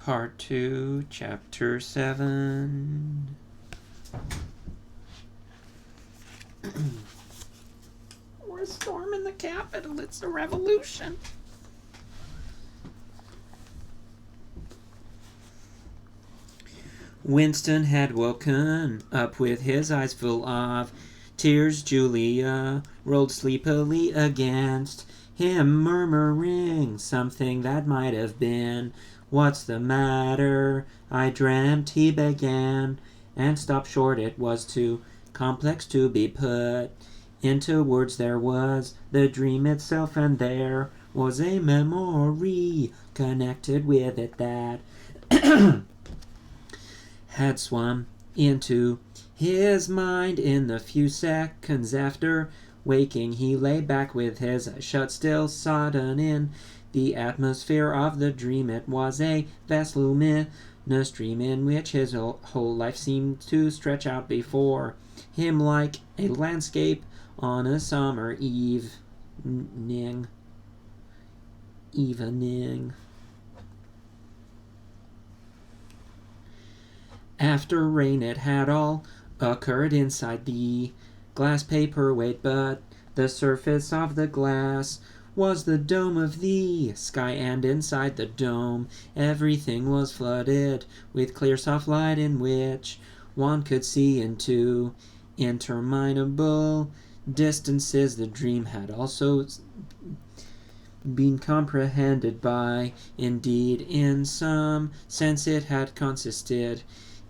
Part 2, Chapter 7. We're storming the Capitol. It's a revolution. Winston had woken up with his eyes full of tears. Julia rolled sleepily against him, murmuring something that might have been, "What's the matter? I dreamt," he began, and stopped short. It was too complex to be put into words. There was the dream itself, and there was a memory connected with it that had swum into his mind. In the few seconds after waking, he lay back with his eyes shut, still sodden in the atmosphere of the dream. It was a vast luminous dream in which his whole life seemed to stretch out before him like a landscape on a summer evening. After rain, it had all occurred inside the glass paperweight, but the surface of the glass was the dome of the sky, and inside the dome everything was flooded with clear soft light in which one could see into interminable distances. The dream had also been comprehended by, indeed, in some sense it had consisted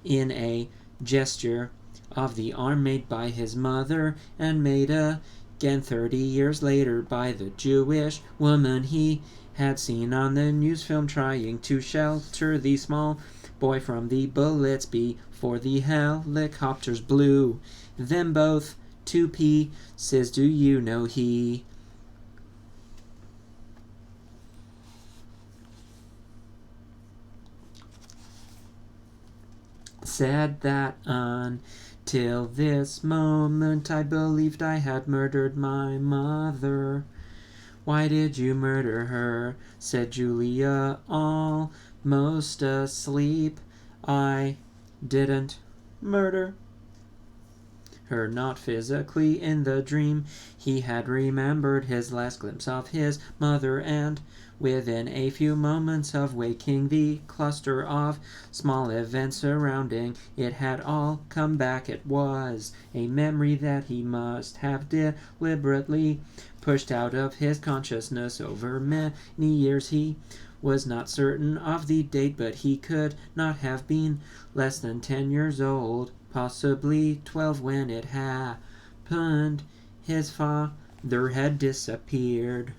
in a gesture of the arm made by his mother, and made again 30 years later by the Jewish woman he had seen on the news film, trying to shelter the small boy from the bullets before the helicopters blew them both to pieces. Do you know he said that until this moment I believed I had murdered my mother. "Why did you murder her?" said Julia, almost asleep. "I didn't murder her, not physically." In the dream he had remembered his last glimpse of his mother, and within a few moments of waking, the cluster of small events surrounding it had all come back. It was a memory that he must have deliberately pushed out of his consciousness over many years. He was not certain of the date, but he could not have been less than 10 years old, possibly 12 when it happened. His father had disappeared.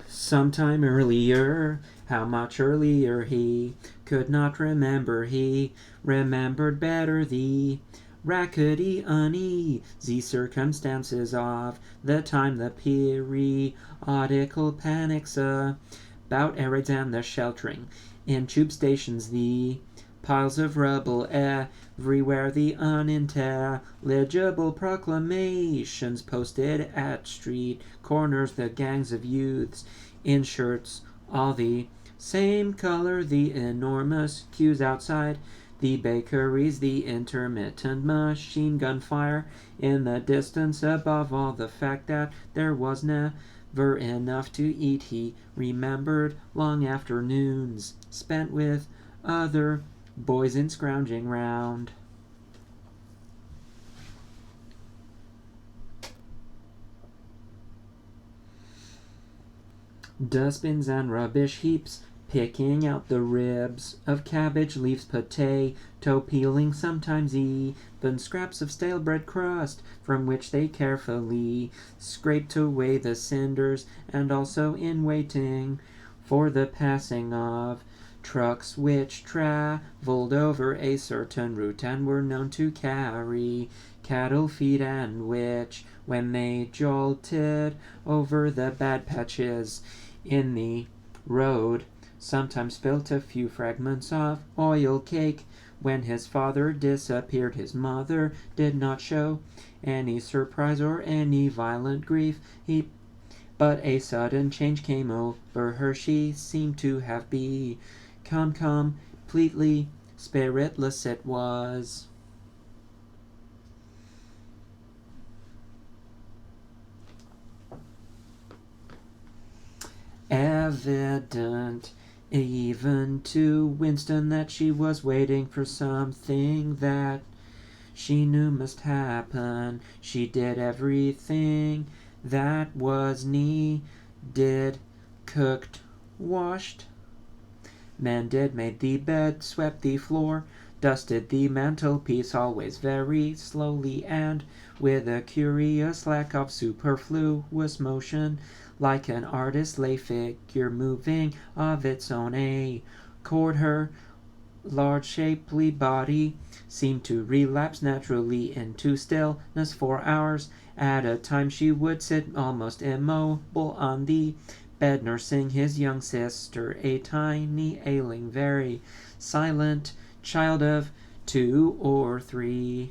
Sometime earlier, how much earlier he could not remember. He remembered better the rackety, uneasy circumstances of the time, the periodical panics about air raids and the sheltering in tube stations, the piles of rubble everywhere, the unintelligible proclamations posted at street corners, the gangs of youths in shirts all the same color, the enormous queues outside the bakeries, the intermittent machine gun fire in the distance. Above all, the fact that there was never enough to eat. He remembered long afternoons spent with other boys in scrounging round dustbins and rubbish heaps, picking out the ribs of cabbage leaves, potato peeling, sometimes even scraps of stale bread crust, from which they carefully scraped away the cinders, and also in waiting for the passing of trucks which traveled over a certain route and were known to carry cattle feed, and which, when they jolted over the bad patches in the road, sometimes spilt a few fragments of oil cake. When his father disappeared, his mother did not show any surprise or any violent grief. But a sudden change came over her. She seemed to have become completely spiritless. It was evident even to Winston that she was waiting for something that she knew must happen. She did everything that was needed: cooked, washed, mended, made the bed, swept the floor, dusted the mantelpiece, always very slowly and with a curious lack of superfluous motion, like an artist's lay figure moving of its own accord. Her large shapely body seemed to relapse naturally into stillness. For hours at a time she would sit almost immobile on the bed, nursing his young sister, a tiny, ailing, very silent child of 2 or 3.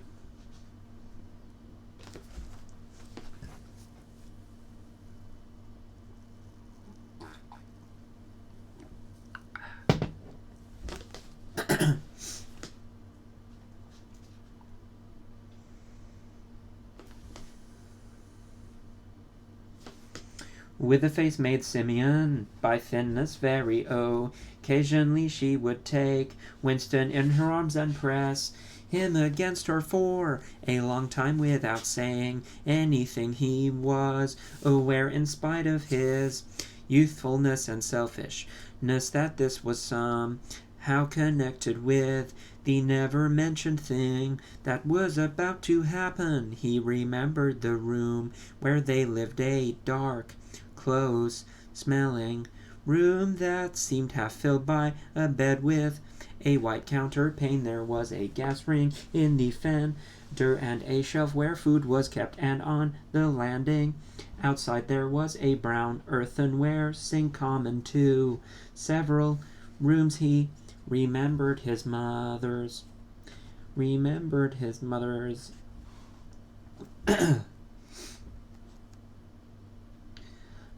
With a face made simian by thinness very occasionally she would take Winston in her arms and press him against her for a long time without saying anything. He was aware, in spite of his youthfulness and selfishness, that this was somehow connected with the never-mentioned thing that was about to happen. He remembered the room where they lived, a dark, close-smelling room that seemed half filled by a bed with a white counterpane. There was a gas ring in the fender and a shelf where food was kept, and on the landing outside there was a brown earthenware sink common to several rooms. He remembered his mother's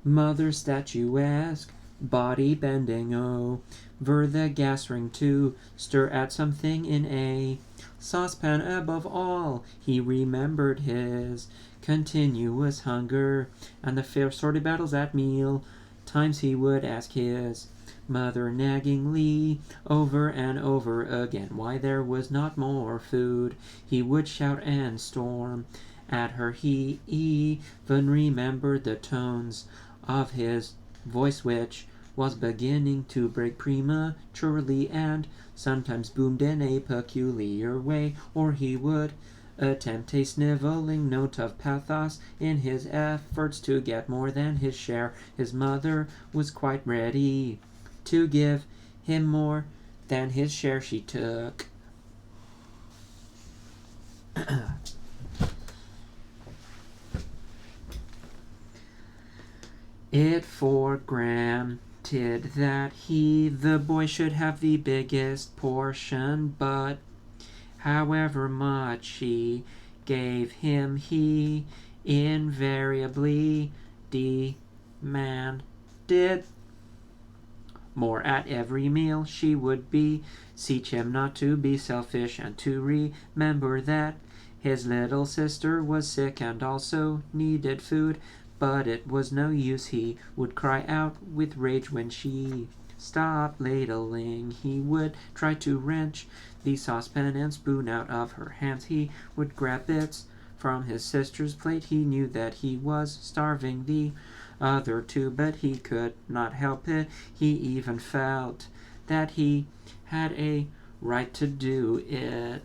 mother's statuesque body bending over the gas ring to stir at something in a saucepan. Above all, he remembered his continuous hunger and the sordid battles at meal times. He would ask his mother naggingly over and over again why there was not more food. He would shout and storm at her. He even remembered the tones of his voice, which was beginning to break prematurely and sometimes boomed in a peculiar way, or he would attempt a sniveling note of pathos in his efforts to get more than his share. His mother was quite ready to give him more than his share. She took it for granted that he, the boy, should have the biggest portion, but however much she gave him, he invariably demanded more at every meal. She would beseech him not to be selfish and to remember that his little sister was sick and also needed food. But it was no use. He would cry out with rage when she stopped ladling. He would try to wrench the saucepan and spoon out of her hands. He would grab bits from his sister's plate. He knew that he was starving the other two, but he could not help it. He even felt that he had a right to do it.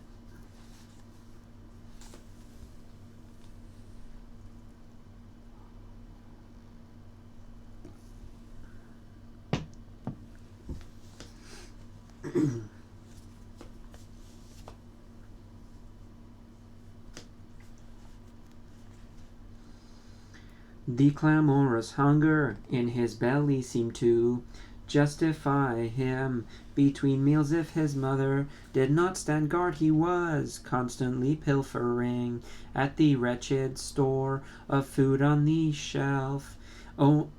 The clamorous hunger in his belly seemed to justify him between meals. If his mother did not stand guard, he was constantly pilfering at the wretched store of food on the shelf. Oh,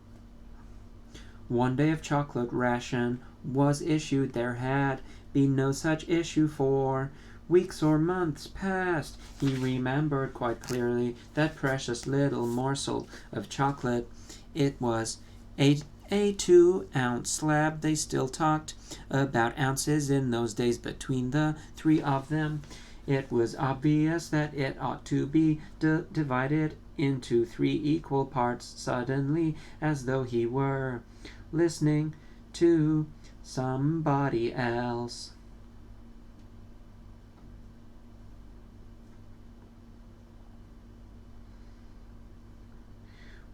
one day of chocolate ration was issued. There had been no such issue for weeks or months past. He remembered quite clearly that precious little morsel of chocolate. It was a 2-ounce slab. They still talked about ounces in those days between the three of them. It was obvious that it ought to be divided into 3 equal parts. Suddenly, as though he were listening to somebody else,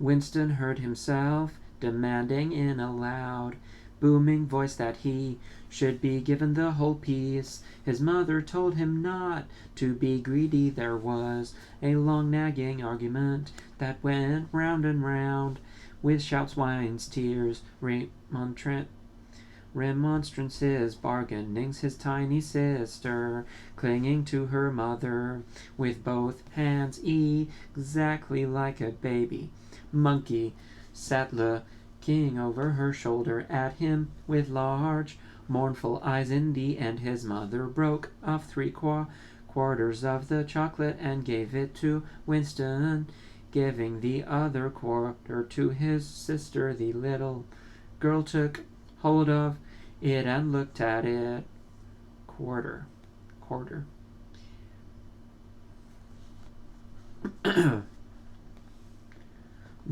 Winston heard himself demanding in a loud, booming voice that he should be given the whole piece. His mother told him not to be greedy. There was a long nagging argument that went round and round, with shouts, whines, tears, remonstrances, bargainings. His tiny sister, clinging to her mother with both hands, exactly like a baby monkey, sat looking over her shoulder at him with large, mournful eyes. In the end, his mother broke off 3/4 of the chocolate and gave it to Winston, giving the other quarter to his sister. The little girl took hold of it and looked at it. Quarter.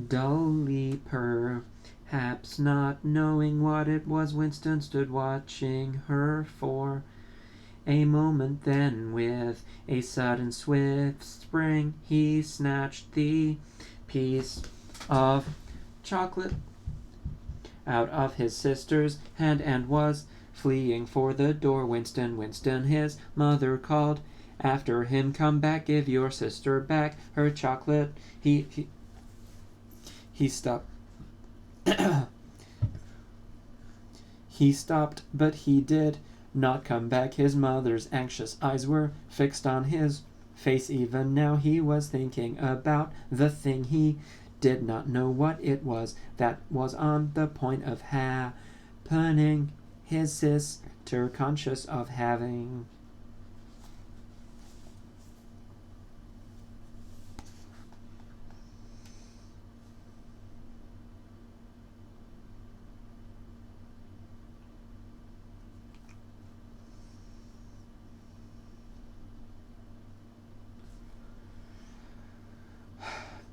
Dully, perhaps not knowing what it was, Winston stood watching her for a moment. Then, with a sudden swift spring, he snatched the piece of chocolate out of his sister's hand and was fleeing for the door. Winston, his mother called after him, come back, give your sister back her chocolate. He stopped. He stopped, but he did not come back. His mother's anxious eyes were fixed on his face. Even now he was thinking about the thing. He did not know what it was that was on the point of happening. His sister, conscious of having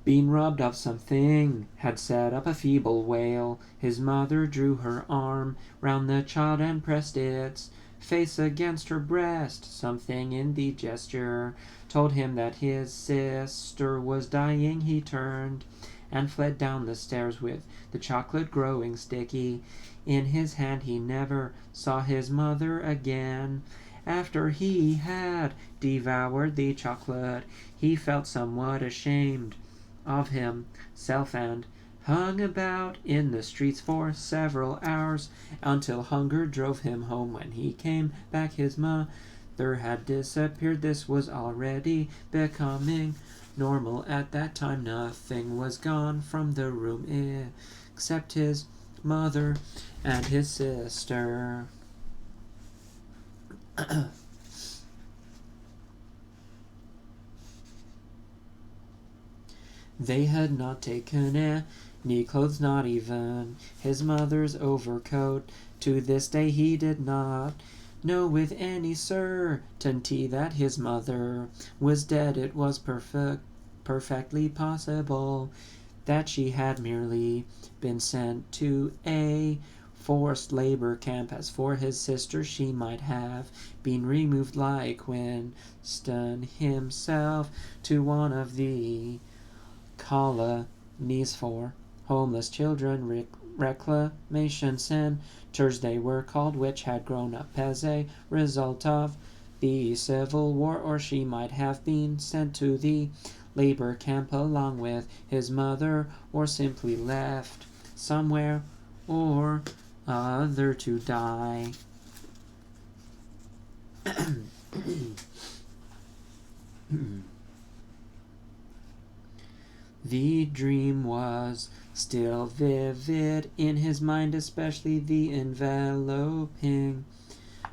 been robbed of something, had set up a feeble wail. His mother drew her arm round the child and pressed its face against her breast. Something in the gesture told him that his sister was dying. He turned and fled down the stairs with the chocolate growing sticky in his hand. He never saw his mother again. After he had devoured the chocolate, he felt somewhat ashamed of himself and hung about in the streets for several hours until hunger drove him home. When he came back, his mother had disappeared. This was already becoming normal at that time. Nothing was gone from the room except his mother and his sister. They had not taken any clothes, not even his mother's overcoat. To this day he did not know with any certainty that his mother was dead. It was perfectly possible that she had merely been sent to a forced labor camp. As for his sister, she might have been removed like Winston himself to one of the colonies for homeless children, reclamation centers they were called, which had grown up as a result of the Civil War. Or she might have been sent to the labor camp along with his mother, or simply left somewhere or other to die. The dream was still vivid in his mind, especially the enveloping,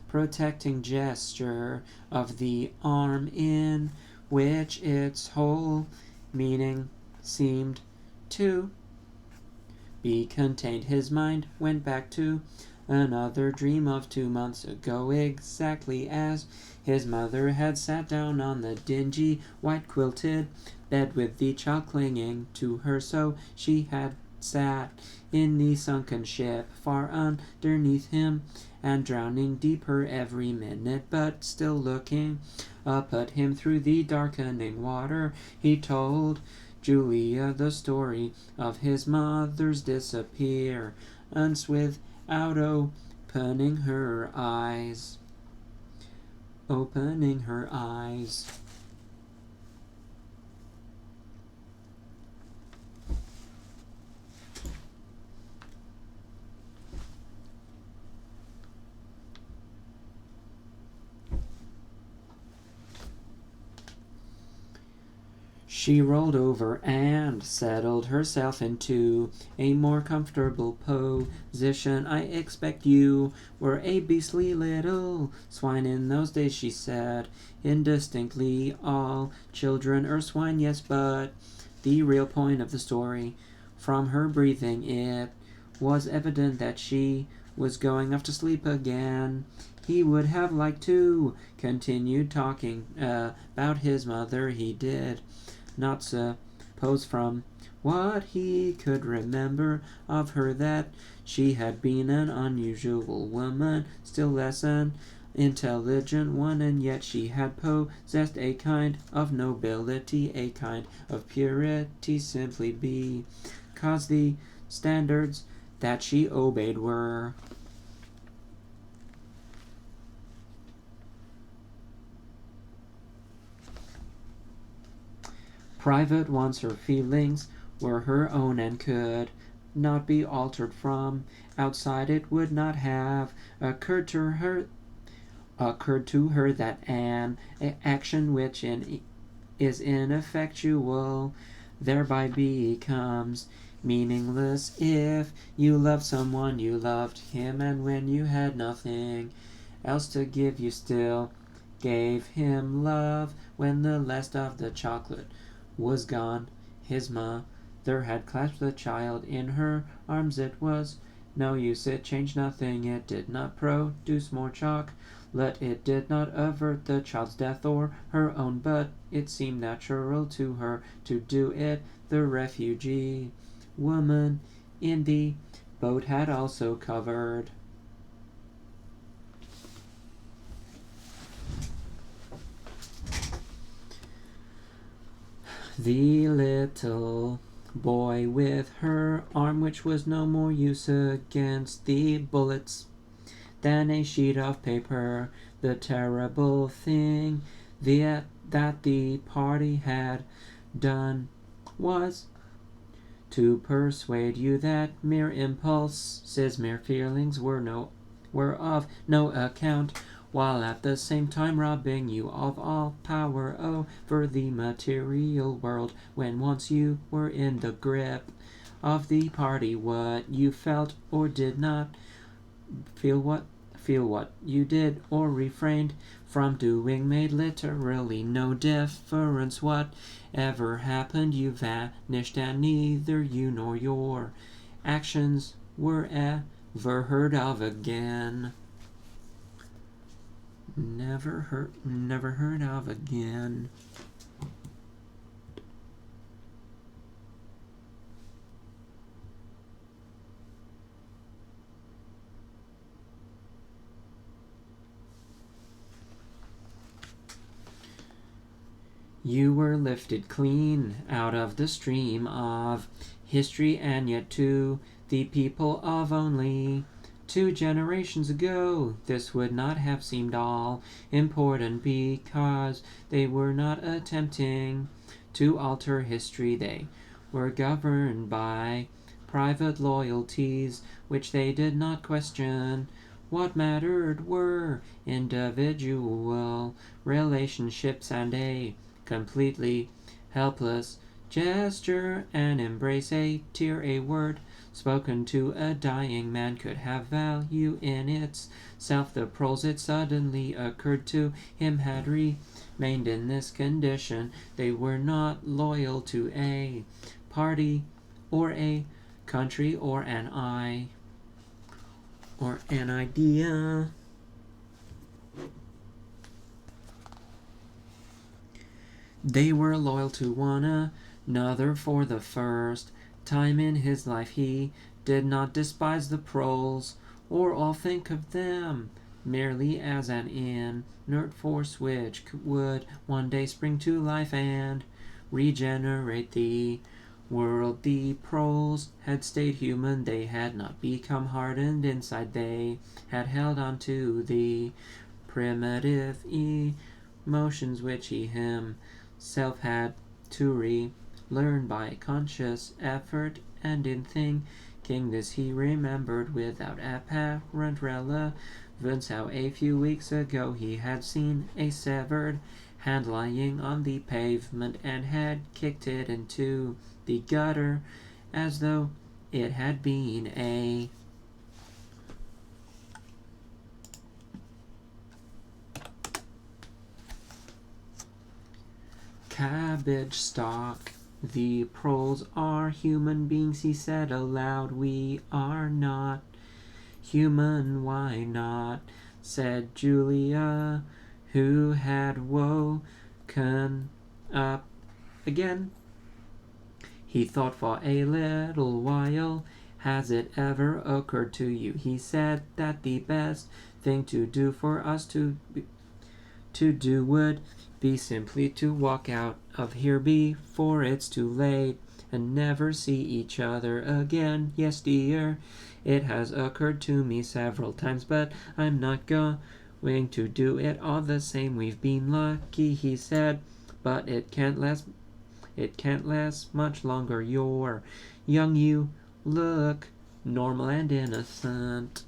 protecting gesture of the arm in which its whole meaning seemed to be contained. His mind went back to another dream of 2 months ago, exactly as his mother had sat down on the dingy, white-quilted bed with the child clinging to her, so she had sat in the sunken ship far underneath him, and drowning deeper every minute, but still looking up at him through the darkening water. He told Julia the story of his mother's disappearance without opening her eyes. She rolled over and settled herself into a more comfortable position. I expect you were a beastly little swine in those days, she said indistinctly. All children are swine, yes, but the real point of the story, from her breathing, it was evident that she was going off to sleep again. He would have liked to continue talking about his mother. He did not suppose from what he could remember of her that she had been an unusual woman, still less an intelligent one, and yet she had possessed a kind of nobility, a kind of purity, simply because the standards that she obeyed were private ones. Her feelings were her own and could not be altered from outside. It would not have occurred to her that an action which is ineffectual thereby becomes meaningless. If you loved someone, you loved him, and when you had nothing else to give, you still gave him love. When the last of the chocolate was gone, his mother had clasped the child in her arms. It was no use, it changed nothing, it did not produce more chocolate, it did not avert the child's death or her own, but it seemed natural to her to do it. The refugee woman in the boat had also covered the little boy with her arm, which was no more use against the bullets than a sheet of paper. The terrible thing that the party had done was to persuade you that mere impulses, mere feelings were of no account, while at the same time robbing you of all power over the material world. When once you were in the grip of the party, what you felt or did not feel what you did or refrained from doing made literally no difference. Whatever happened, you vanished, and neither you nor your actions were ever heard of again. Never heard of again. You were lifted clean out of the stream of history, and yet to the people of only 2 generations ago, this would not have seemed all important, because they were not attempting to alter history. They were governed by private loyalties which they did not question. What mattered were individual relationships and a completely helpless gesture, an embrace, a tear, a word spoken to a dying man could have value in itself. The proles, it suddenly occurred to him, had remained in this condition. They were not loyal to a party or a country or an idea. They were loyal to one another. For the first time in his life he did not despise the proles, or all think of them merely as an inert force which would one day spring to life and regenerate the world. The proles had stayed human, they had not become hardened inside, they had held on to the primitive emotions which he himself had to relearn by conscious effort, and in thinking this he remembered without apparent relevance how a few weeks ago he had seen a severed hand lying on the pavement and had kicked it into the gutter as though it had been a cabbage stalk. The proles are human beings, he said aloud. We are not human, why not? Said Julia, who had woken up again. He thought for a little while. Has it ever occurred to you, he said, that the best thing to do for us to do would be simply to walk out of here before it's too late and never see each other again? Yes, dear, it has occurred to me several times, but I'm not going to do it all the same. We've been lucky, he said, but it can't last much longer. You're young, you look normal and innocent.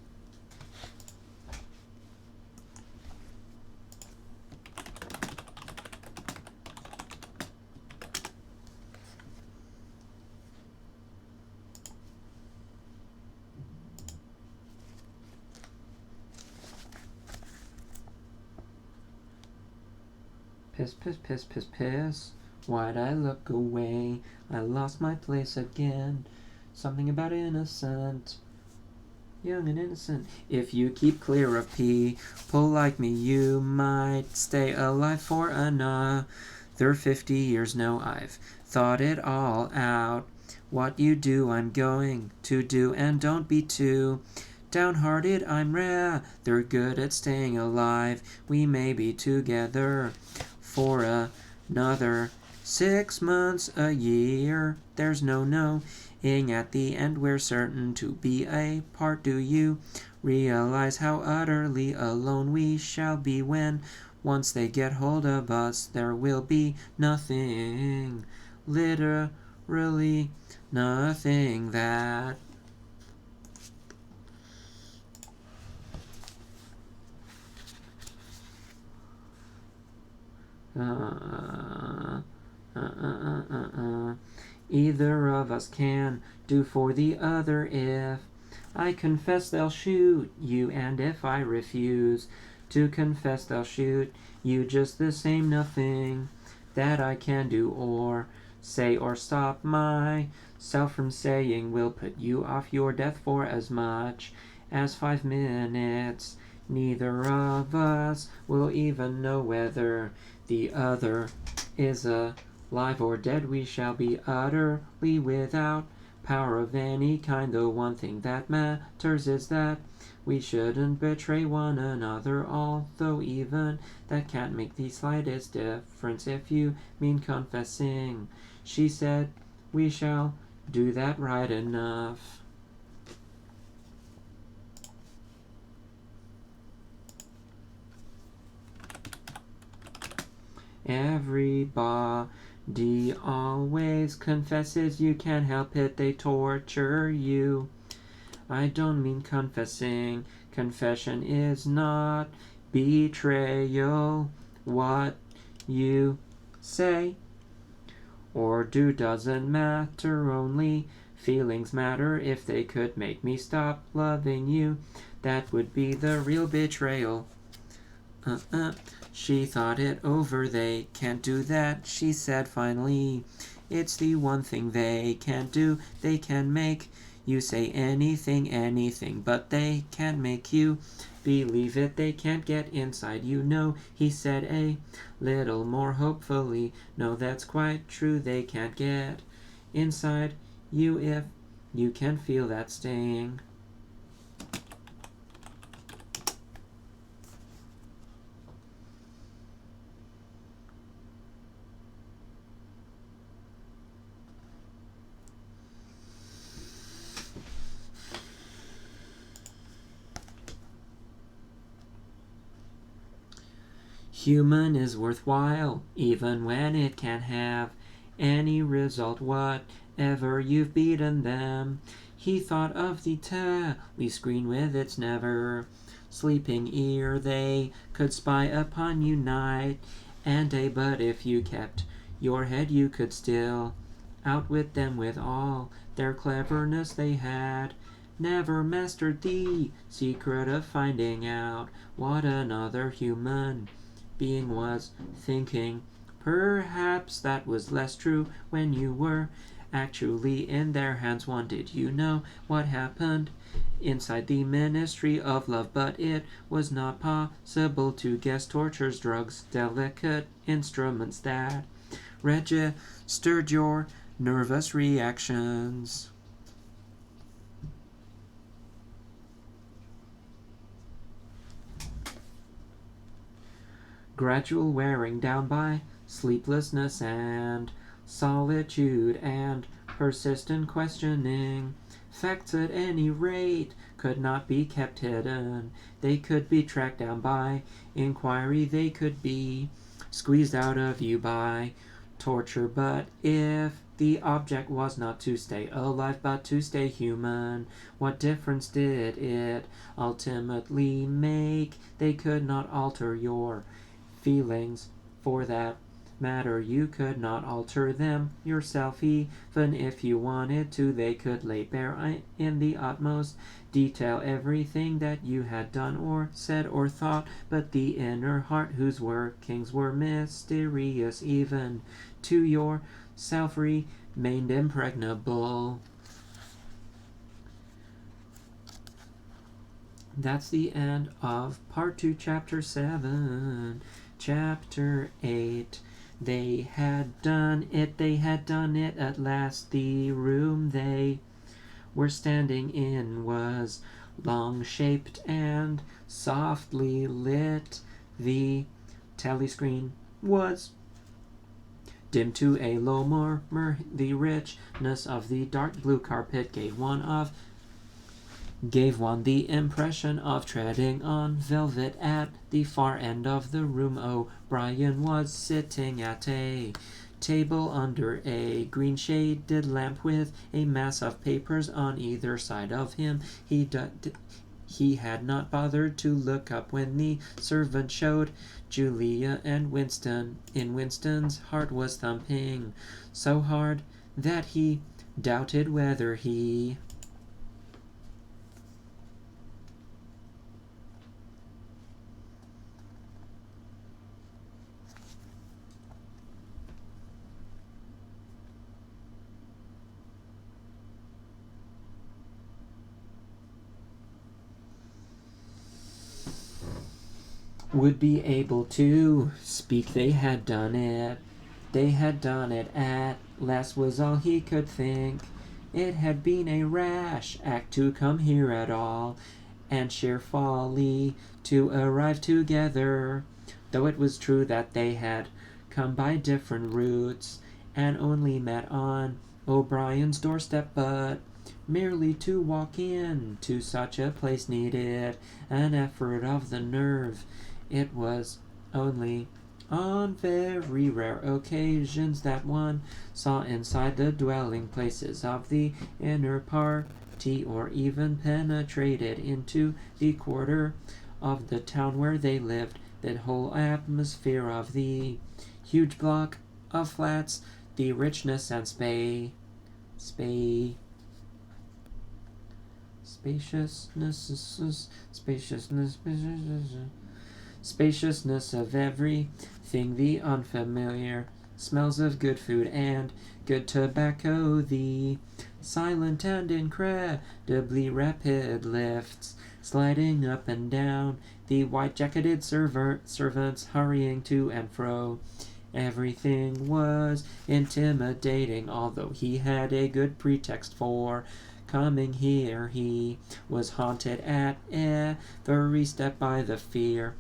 Piss, piss, piss, piss, piss. Why'd I look away? I lost my place again. Something about innocent. Young and innocent. If you keep clear of people like me, you might stay alive for another 50 years. No, I've thought it all out. What you do, I'm going to do, and don't be too downhearted. I'm rather good at staying alive. We may be together for another 6 months, a year. There's no knowing at the end. We're certain to be apart. Do you realize how utterly alone we shall be when once they get hold of us? There will be nothing, literally nothing that either of us can do for the other. If I confess, they'll shoot you, and if I refuse to confess, they'll shoot you just the same. Nothing that I can do or say or stop myself from saying will put you off your death for as much as 5 minutes. Neither of us will even know whether the other is alive or dead. We shall be utterly without power of any kind. The one thing that matters is that we shouldn't betray one another, although even that can't make the slightest difference. If you mean confessing, she said, we shall do that right enough. Everybody D always confesses, you can't help it, they torture you. I don't mean confessing, confession is not betrayal. What you say or do doesn't matter, only feelings matter. If they could make me stop loving you, that would be the real betrayal. She thought it over, they can't do that, she said finally. It's the one thing they can't do, they can make you say anything, but they can't make you believe it, they can't get inside you. No, he said a little more hopefully. No, that's quite true, they can't get inside you if you can feel that sting. Human is worthwhile, even when it can't have any result, whatever you've beaten them. He thought of the telescreen with its never sleeping ear. They could spy upon you night and day, but if you kept your head, you could still outwit them with all their cleverness. They had never mastered the secret of finding out what another human being was thinking. Perhaps that was less true when you were actually in their hands. One, did you know what happened inside the ministry of love? But it was not possible to guess. Tortures, drugs, delicate instruments that registered your nervous reactions. Gradual wearing down by sleeplessness and solitude and persistent questioning. Facts at any rate could not be kept hidden. They could be tracked down by inquiry. They could be squeezed out of you by torture. But if the object was not to stay alive but to stay human, what difference did it ultimately make? They could not alter your feelings, for that matter. You could not alter them yourself, even if you wanted to. They could lay bare in the utmost detail everything that you had done or said or thought, but the inner heart whose workings were mysterious even to yourself remained impregnable. That's the end of part 2, chapter 7. Chapter 8. They had done it at last. The room they were standing in was long-shaped and softly lit. The telescreen was dim to a low murmur. The richness of the dark blue carpet gave one the impression of treading on velvet. At the far end of the room, O'Brien was sitting at a table under a green shaded lamp with a mass of papers on either side of him. He had not bothered to look up when the servant showed Julia and Winston. In Winston's heart was thumping so hard that he doubted whether he would be able to speak. They had done it. At last was all he could think. It had been a rash act to come here at all, and sheer folly to arrive together. Though it was true that they had come by different routes and only met on O'Brien's doorstep, but merely to walk in to such a place needed an effort of the nerve. It was only on very rare occasions that one saw inside the dwelling places of the inner party, or even penetrated into the quarter of the town where they lived. The whole atmosphere of the huge block of flats, the richness and spaciousness of everything, the unfamiliar smells of good food and good tobacco, the silent and incredibly rapid lifts sliding up and down, the white-jacketed servants hurrying to and fro. Everything was intimidating, although he had a good pretext for coming here. He was haunted at every step by the fear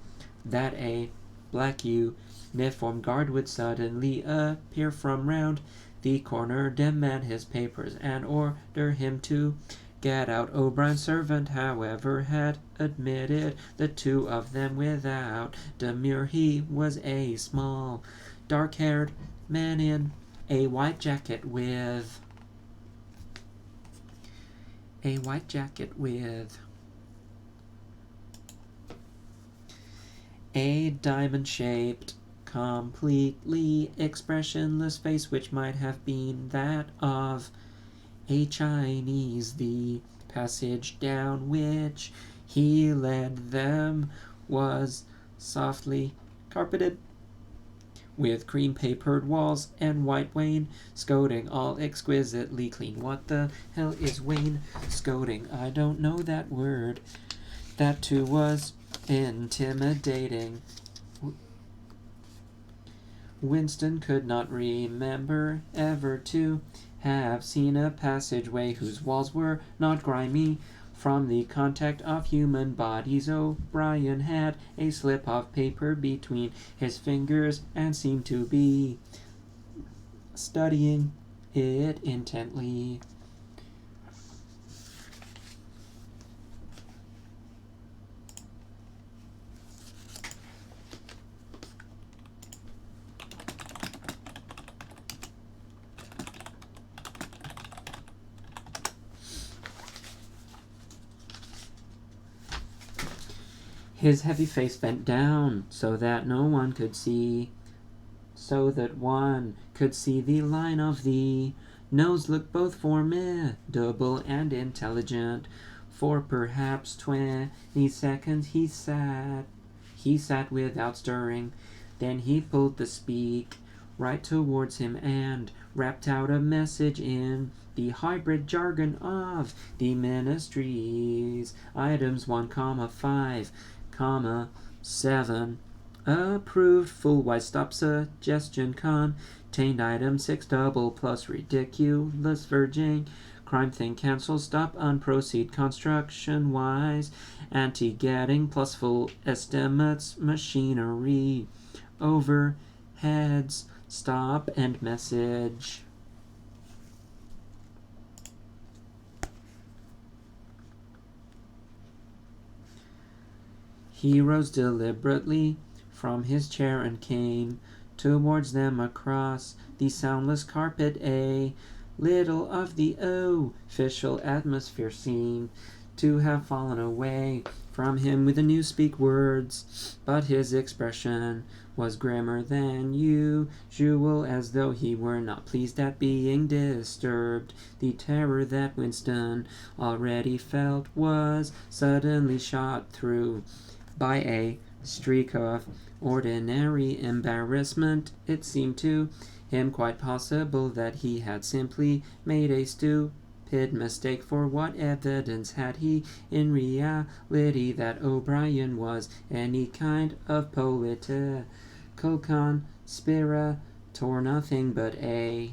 that a black uniformed guard would suddenly appear from round the corner, demand his papers, and order him to get out. O'Brien's servant, however, had admitted the two of them without demur. He was a small, dark-haired man in a white jacket with a diamond-shaped, completely expressionless face which might have been that of a Chinese. The passage down which he led them was softly carpeted with cream-papered walls and white wainscoting, all exquisitely clean. What the hell is wainscoting? I don't know that word. That too was intimidating. Winston could not remember ever to have seen a passageway whose walls were not grimy from the contact of human bodies. O'Brien had a slip of paper between his fingers and seemed to be studying it intently. His heavy face bent down so that one could see the line of the nose looked both formidable and intelligent. For perhaps 20 seconds he sat without stirring. Then he pulled the speak right towards him and rapped out a message in the hybrid jargon of the ministries. Items 1,5,7 approved. Full wide stop suggestion contained. Item 6 double plus ridiculous verging. Crime thing cancel. Stop unproceed construction wise. Anti-getting plus full estimates. Machinery overheads. Stop and message. He rose deliberately from his chair and came towards them across the soundless carpet. A little of the official atmosphere seemed to have fallen away from him with the newspeak words, but his expression was grimmer than usual, as though he were not pleased at being disturbed. The terror that Winston already felt was suddenly shot through by a streak of ordinary embarrassment. It seemed to him quite possible that he had simply made a stupid mistake, for what evidence had he in reality that O'Brien was any kind of political conspirator? Nothing but a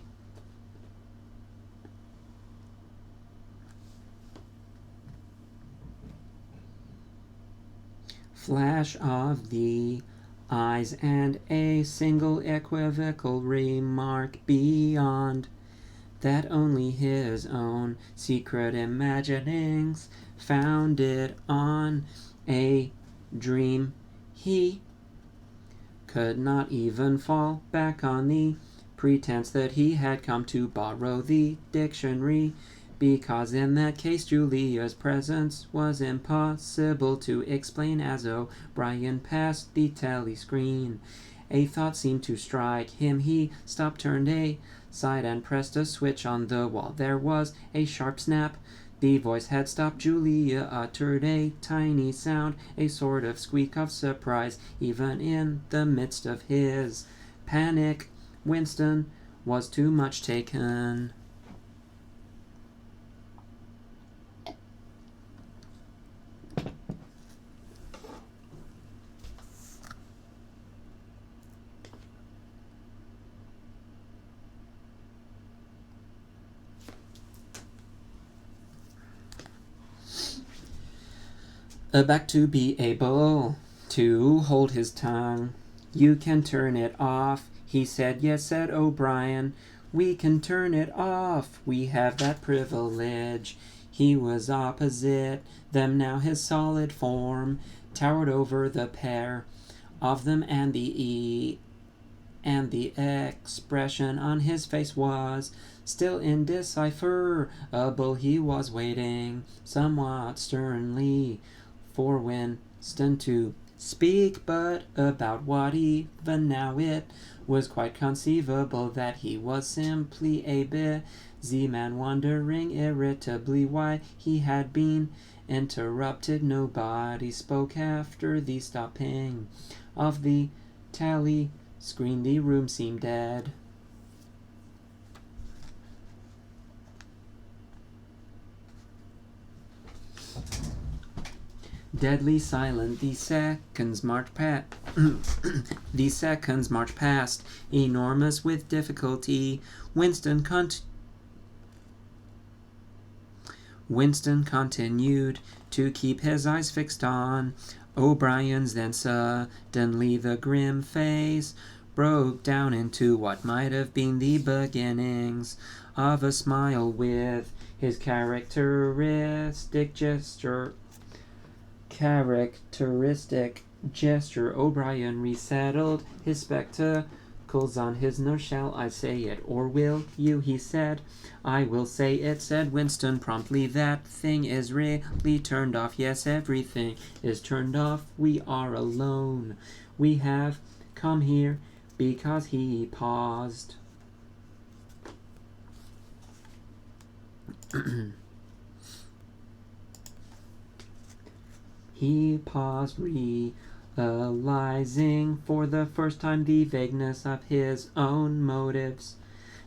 flash of the eyes and a single equivocal remark, beyond that only his own secret imaginings founded on a dream. He could not even fall back on the pretense that he had come to borrow the dictionary, because in that case Julia's presence was impossible to explain. As O'Brien passed the telescreen, a thought seemed to strike him. He stopped, turned aside, and pressed a switch on the wall. There was a sharp snap. The voice had stopped. Julia uttered a tiny sound, a sort of squeak of surprise. Even in the midst of his panic, Winston was too much taken. Back to be able to hold his tongue. You can turn it off, he said. Yes, said O'Brien. We can turn it off. We have that privilege. He was opposite them now. His solid form towered over the pair of them, and the expression on his face was still indecipherable. He was waiting somewhat sternly for Winston to speak, but about what? Even now it was quite conceivable that he was simply a busy man, wondering irritably why he had been interrupted. Nobody spoke after the stopping of the tally screen. The room seemed dead. Deadly silent, the seconds marched past, enormous with difficulty. Winston continued to keep his eyes fixed on O'Brien's. Then suddenly the grim face broke down into what might have been the beginnings of a smile. With his characteristic gesture, O'Brien resettled his spectacles on his nose. Shall I say it, or will you? He said. I will say it, said Winston promptly. That thing is really turned off. Yes, everything is turned off. We are alone. We have come here because he paused. He paused, realizing for the first time the vagueness of his own motives,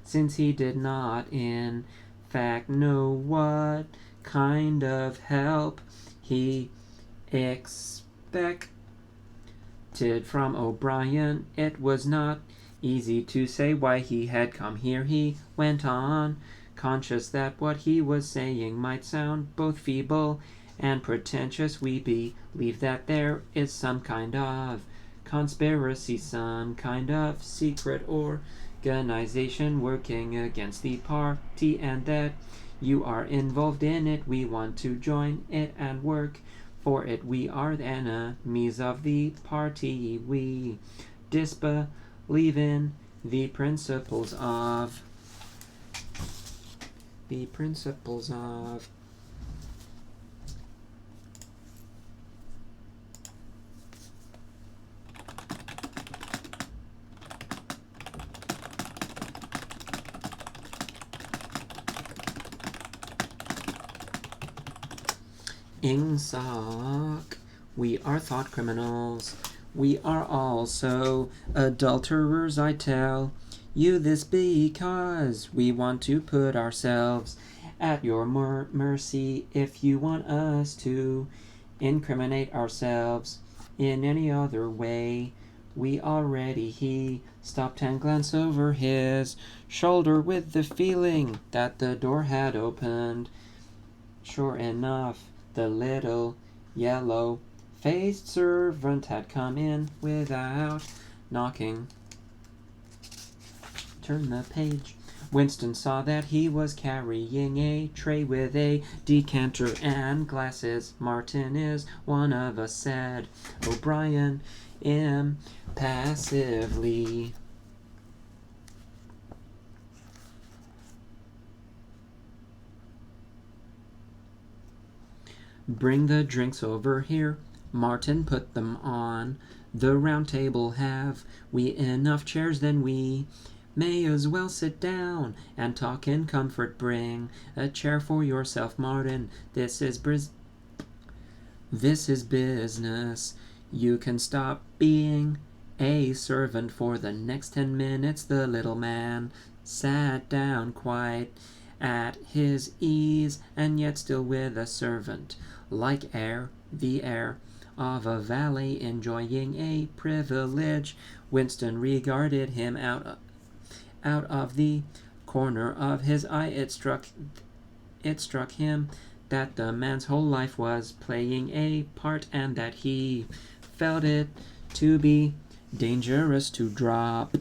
since he did not, in fact, know what kind of help he expected from O'Brien. It was not easy to say why he had come here, he went on, conscious that what he was saying might sound both feeble and pretentious. We believe that there is some kind of conspiracy, some kind of secret organization working against the party, and that you are involved in it. We want to join it and work for it. We are the enemies of the party. We disbelieve in the principles of Ingsoc. We are thought criminals. We are also adulterers. I tell you this because we want to put ourselves at your mercy. If you want us to incriminate ourselves in any other way, we already. He stopped and glanced over his shoulder with the feeling that the door had opened. Sure enough, the little yellow-faced servant had come in without knocking. Turn the page. Winston saw that he was carrying a tray with a decanter and glasses. Martin is one of us, said O'Brien passively. Bring the drinks over here. Martin put them on the round table. Have we enough chairs? Then we may as well sit down and talk in comfort. Bring a chair for yourself, Martin. This is business. You can stop being a servant for the next 10 minutes. The little man sat down quite at his ease, and yet still with a servant like the air of a valet enjoying a privilege. Winston regarded him out of the corner of his eye. It struck him that the man's whole life was playing a part, and that he felt it to be dangerous to drop.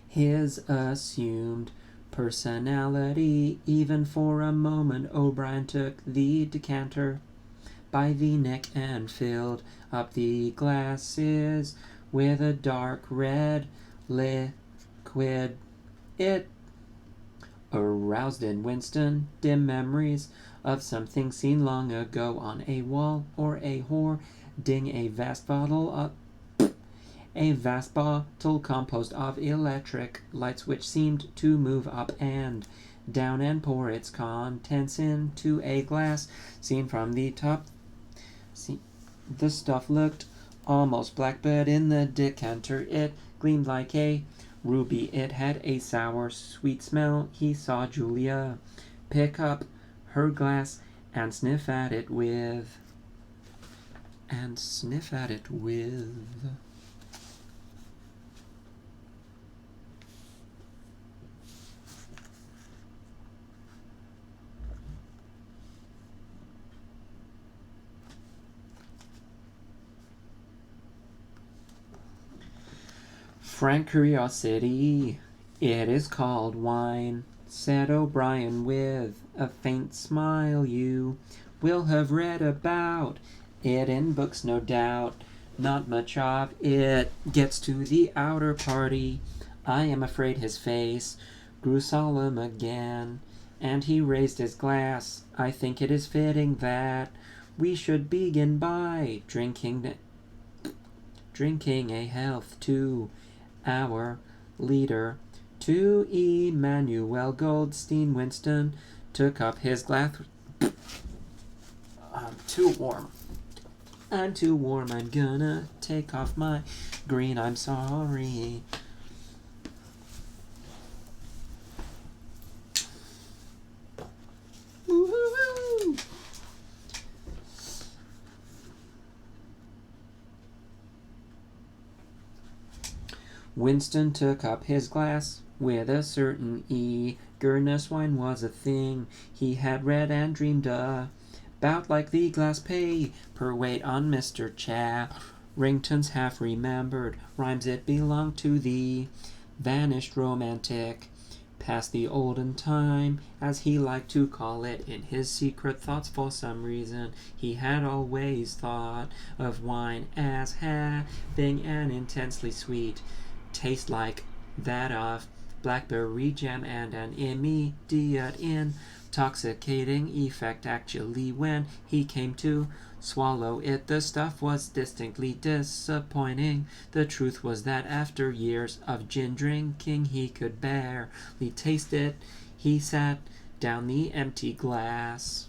His assumed personality. Even for a moment O'Brien took the decanter by the neck and filled up the glasses with a dark red liquid. It aroused in Winston dim memories of something seen long ago on a wall, or a hoarding a vast bottle composed of electric lights which seemed to move up and down and pour its contents into a glass seen from the top. The stuff looked almost black, but in the decanter it gleamed like a ruby. It had a sour, sweet smell. He saw Julia pick up her glass and sniff at it with. Frank curiosity. It is called wine, said O'Brien with a faint smile. You will have read about it in books, no doubt. Not much of it gets to the outer party. I am afraid his face grew solemn again, and he raised his glass. I think it is fitting that we should begin by drinking a health to our leader, to Emmanuel Goldstein. Winston took up his glass. I'm too warm. I'm gonna take off my green. I'm sorry. Woo-hoo-hoo. Winston took up his glass with a certain eagerness. Wine was a thing he had read and dreamed about, like the glass paperweight on Mr. Charrington's half-remembered rhymes. It belonged to the vanished romantic, past the olden time, as he liked to call it. In his secret thoughts, for some reason, he had always thought of wine as having an intensely sweet taste, like that of blackberry jam, and an immediate intoxicating effect. Actually, when he came to swallow it, the stuff was distinctly disappointing. The truth was that after years of gin drinking, he could barely taste it. He sat down the empty glass.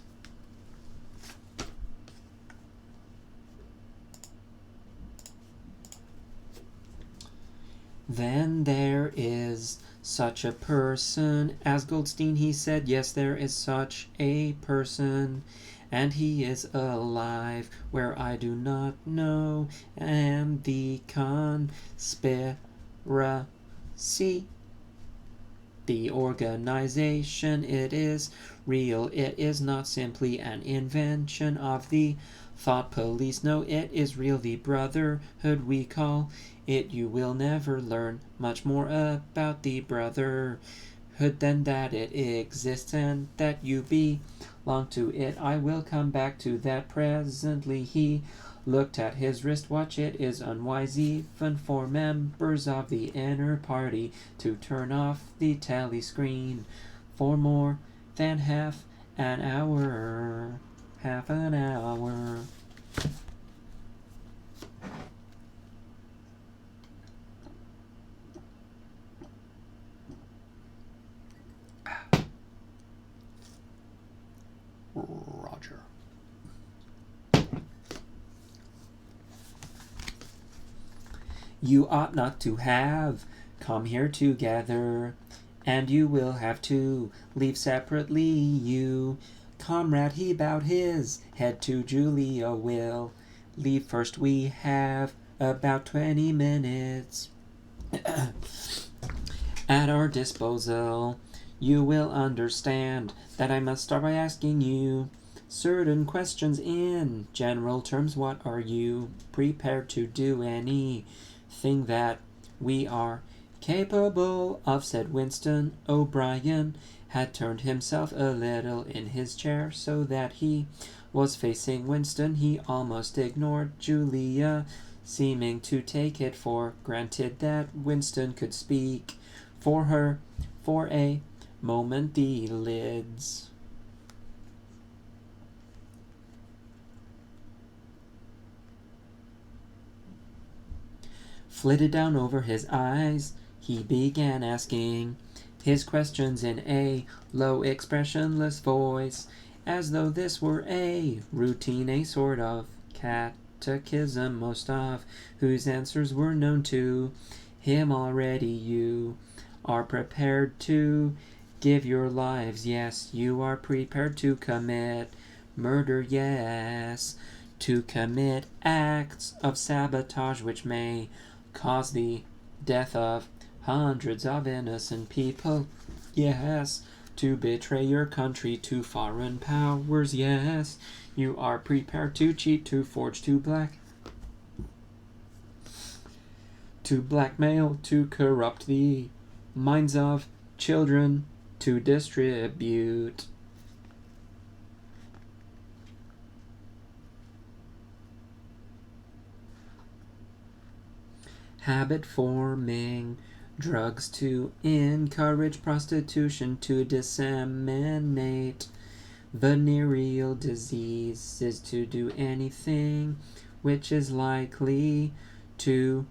Then there is such a person as Goldstein, he said. Yes, there is such a person, and he is alive where I do not know. And the conspiracy, the organization, it is real. It is not simply an invention of the thought police. No, it is real. The brotherhood we call it. You will never learn much more about the brotherhood hood then that it exists and that you belong to it. I will come back to that presently. He looked at his wristwatch. It is unwise even for members of the inner party to turn off the tally screen for more than half an hour. Half an hour. Roger. You ought not to have come here together, and you will have to leave separately. You, comrade, he bowed his head to Julia. Will leave first. We have about 20 minutes at our disposal. You will understand that I must start by asking you certain questions in general terms. What are you prepared to do? Anything that we are capable of, said Winston. O'Brien had turned himself a little in his chair so that he was facing Winston. He almost ignored Julia, seeming to take it for granted that Winston could speak for her. For a moment the lids flitted down over his eyes. He began asking his questions in a low, expressionless voice, as though this were a routine, a sort of catechism, most of whose answers were known to him already. You are prepared to give your lives? Yes. You are prepared to commit murder? Yes. To commit acts of sabotage which may cause the death of hundreds of innocent people? Yes. To betray your country to foreign powers? Yes. You are prepared to cheat, to forge, to blackmail, to corrupt the minds of children, to distribute habit-forming drugs, to encourage prostitution, to disseminate venereal diseases, to do anything which is likely to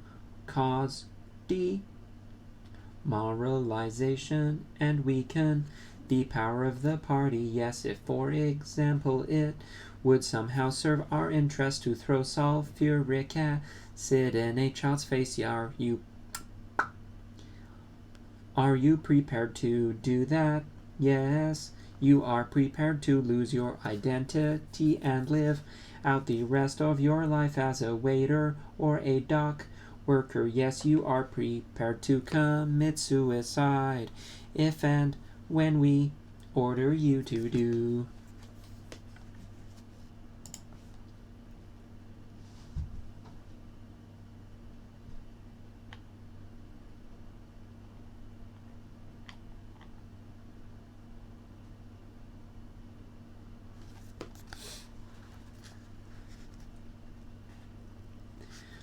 cause demoralization and weaken the power of the party. Yes, if, for example, it would somehow serve our interest to throw sulfuric acid in a child's face. Are you prepared to do that? Yes. You are prepared to lose your identity and live out the rest of your life as a waiter or a dock worker? Yes. You are prepared to commit suicide if and when we order you to do.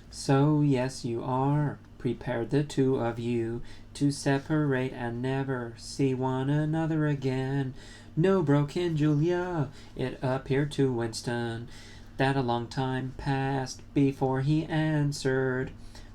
So yes, you are prepared, the two of you, to separate and never see one another again. No, broke in Julia. It appeared to Winston that a long time passed before he answered.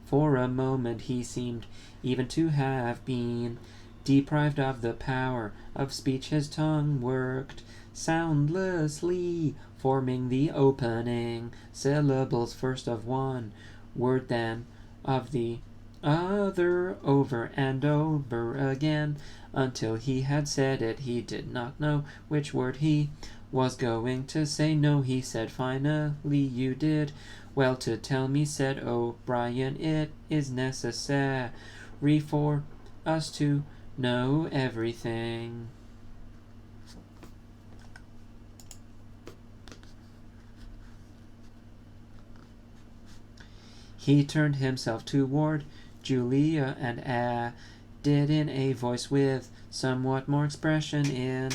For a moment he seemed even to have been deprived of the power of speech. His tongue worked soundlessly, forming the opening syllables first of one word, then of the other, over and over again, until he had said it. He did not know which word he was going to say. No, he said finally. You did well to tell me, said O'Brien. It is necessary for us to know everything. He turned himself toward Julia and did in a voice with somewhat more expression in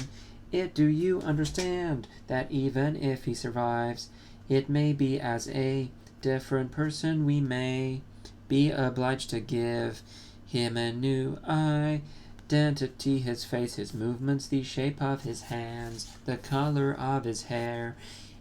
it. Do you understand that even if he survives, it may be as a different person we may be obliged to give him a new identity, his face, his movements, the shape of his hands, the color of his hair,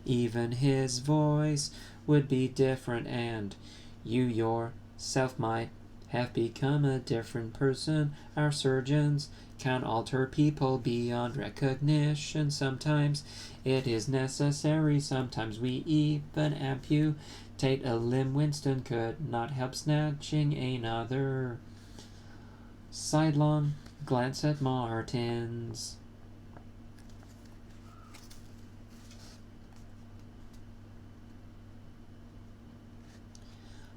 even his voice would be different, and you yourself might have become a different person. Our surgeons can alter people beyond recognition. Sometimes it is necessary, sometimes we even amputate a limb. Winston could not help snatching another sidelong glance at Martins.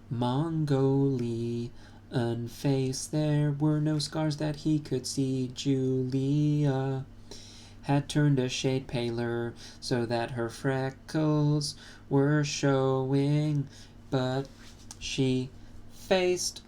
Mongolian face, there were no scars that he could see. Julia had turned a shade paler so that her freckles were showing, but she faced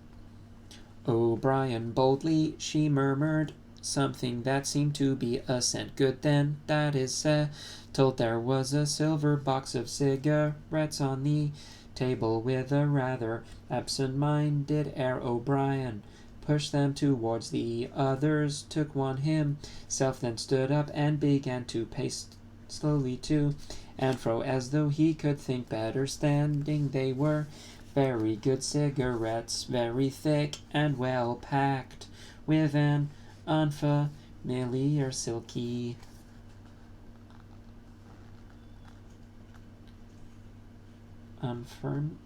O'Brien boldly. She murmured something that seemed to be assent. Good then, that is settled. There was a silver box of cigarettes on the table with a rather absent-minded air. O'Brien pushed them towards the others, took one himself, then stood up and began to pace slowly to and fro as though he could think better standing. They were very good cigarettes, very thick and well packed, with an unfamiliar silky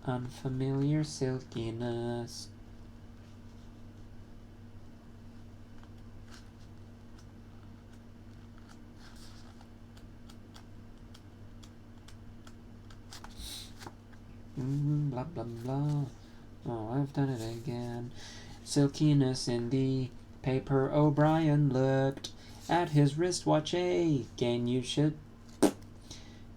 unfamiliar silkiness. Blah blah blah. Oh, I've done it again. Silkiness in the paper. O'Brien looked at his wristwatch. Again,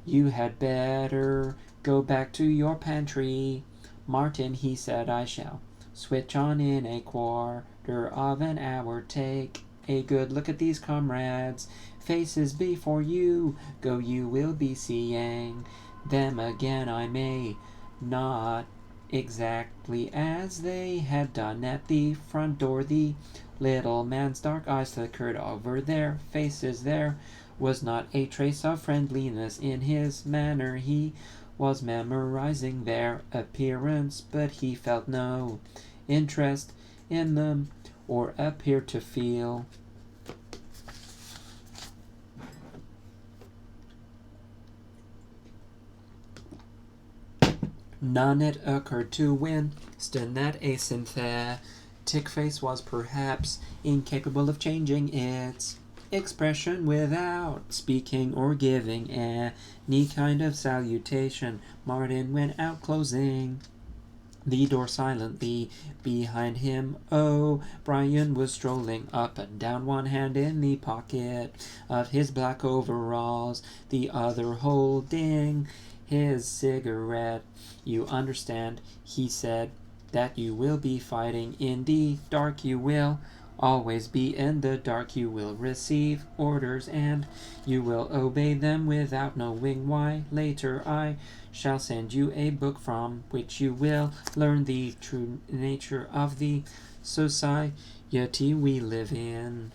you had better go back to your pantry. Martin, he said, I shall switch on in a quarter of an hour. Take a good look at these comrades' faces before you go. You will be seeing them again. I may not exactly as they had done at the front door. The little man's dark eyes flickered over their faces. There was not a trace of friendliness in his manner. He was memorizing their appearance, but he felt no interest in them, or appeared to feel none. It occurred to Winston that a synthetic face was perhaps incapable of changing its expression without speaking or giving any kind of salutation. Martin went out, closing the door silently behind him. O'Brien was strolling up and down, one hand in the pocket of his black overalls, the other holding his cigarette. You understand, he said, that you will be fighting in the dark. You will always be in the dark. You will receive orders and you will obey them without knowing why. Later I shall send you a book from which you will learn the true nature of the society we live in.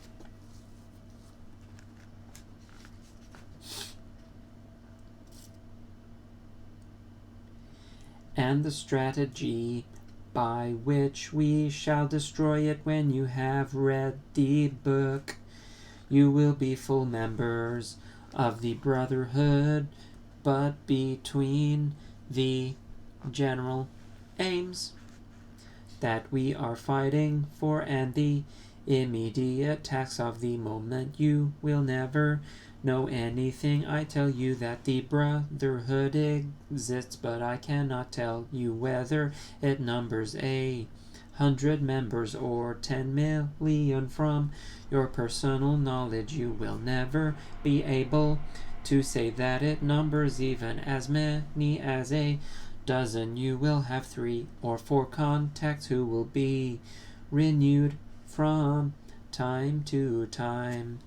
And the strategy by which we shall destroy it. When you have read the book, you will be full members of the Brotherhood, but between the general aims that we are fighting for and the immediate tasks of the moment, you will never know anything. I tell you that the Brotherhood exists, but I cannot tell you whether it numbers 100 members or 10 million. From your personal knowledge, you will never be able to say that it numbers even as many as a dozen. You will have 3 or 4 contacts who will be renewed from time to time.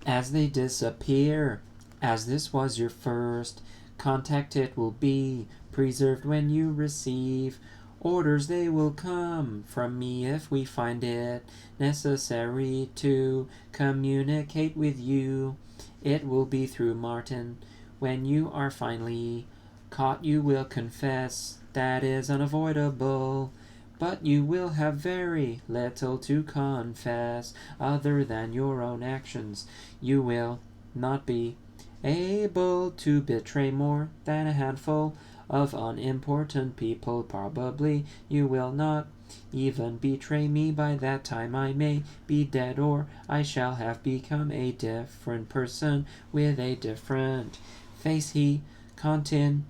As they disappear, as this was your first contact, it will be preserved when you receive orders. They will come from me if we find it necessary to communicate with you. It will be through Martin. When you are finally caught, you will confess. That is unavoidable. But you will have very little to confess other than your own actions. You will not be able to betray more than a handful of unimportant people. Probably you will not even betray me. By that time I may be dead, or I shall have become a different person with a different face. He continued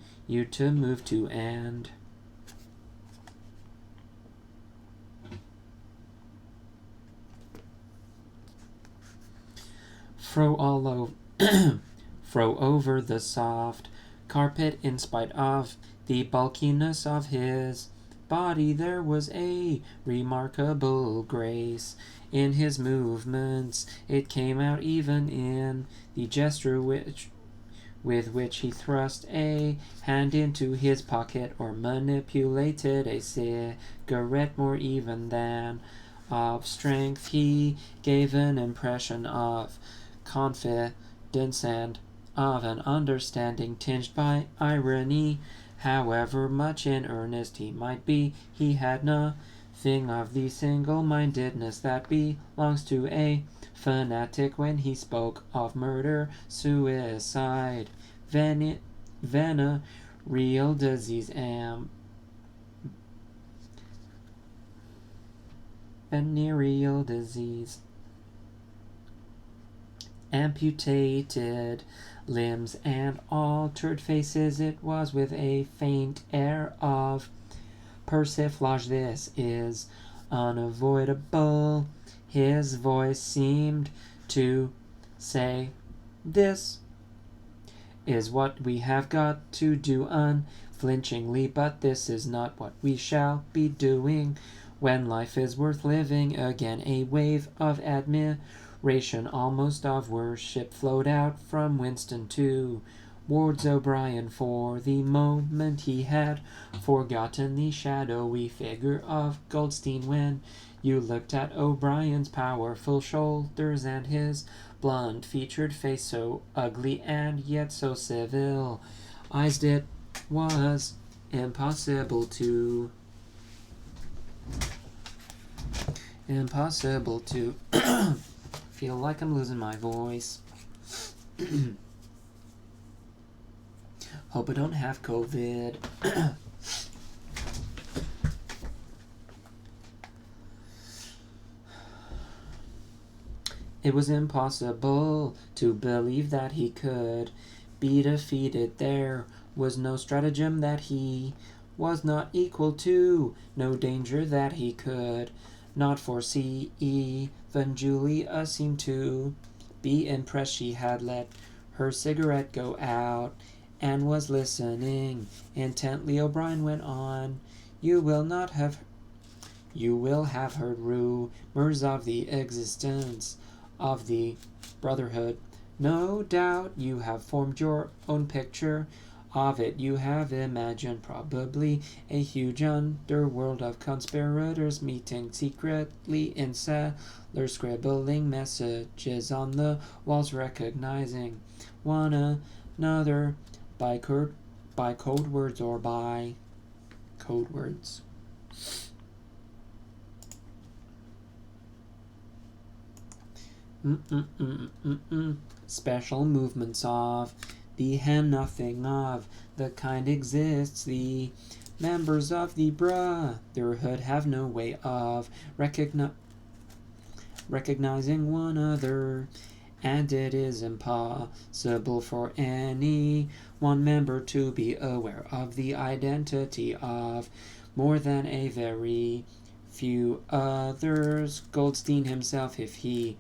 to move to and fro over the soft carpet. In spite of the bulkiness of his body, there was a remarkable grace in his movements. It came out even in the gesture with which he thrust a hand into his pocket or manipulated a cigarette. More even than of strength, he gave an impression of confidence and of an understanding tinged by irony. However much in earnest he might be, he had nothing of the single-mindedness that belongs to a fanatic. When he spoke of murder, suicide, venereal disease, amputated limbs and altered faces, it was with a faint air of persiflage. This is unavoidable. His voice seemed to say, this is what we have got to do unflinchingly, but this is not what we shall be doing when life is worth living. Again a wave of admiration, almost of worship, flowed out from Winston towards O'Brien. For the moment he had forgotten the shadowy figure of Goldstein. When you looked at O'Brien's powerful shoulders and his blunt-featured face, so ugly and yet so civilized, it was impossible to feel like I'm losing my voice. Hope I don't have COVID. It was impossible to believe that he could be defeated. There was no stratagem that he was not equal to, no danger that he could not foresee. Even Julia seemed to be impressed. She had let her cigarette go out and was listening intently. O'Brien went on, You will have heard rumors of the existence of the Brotherhood. No doubt you have formed your own picture of it. You have imagined probably a huge underworld of conspirators meeting secretly in cellars, scribbling messages on the walls, recognizing one another by code words or by code words. Special movements of the hand, nothing of the kind exists. The members of the Brotherhood have no way of recognizing one another. and it is impossible for any one member to be aware of the identity of more than a very few others. Goldstein himself, if he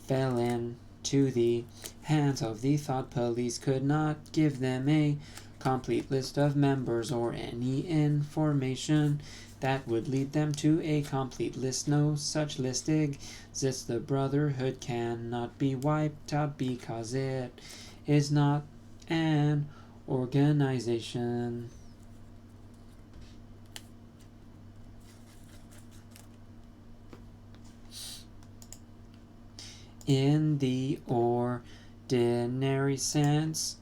fell into the hands of the thought police, could not give them a complete list of members or any information that would lead them to a complete list. No such list exists. The Brotherhood cannot be wiped out because it is not an organization. In the ordinary sense,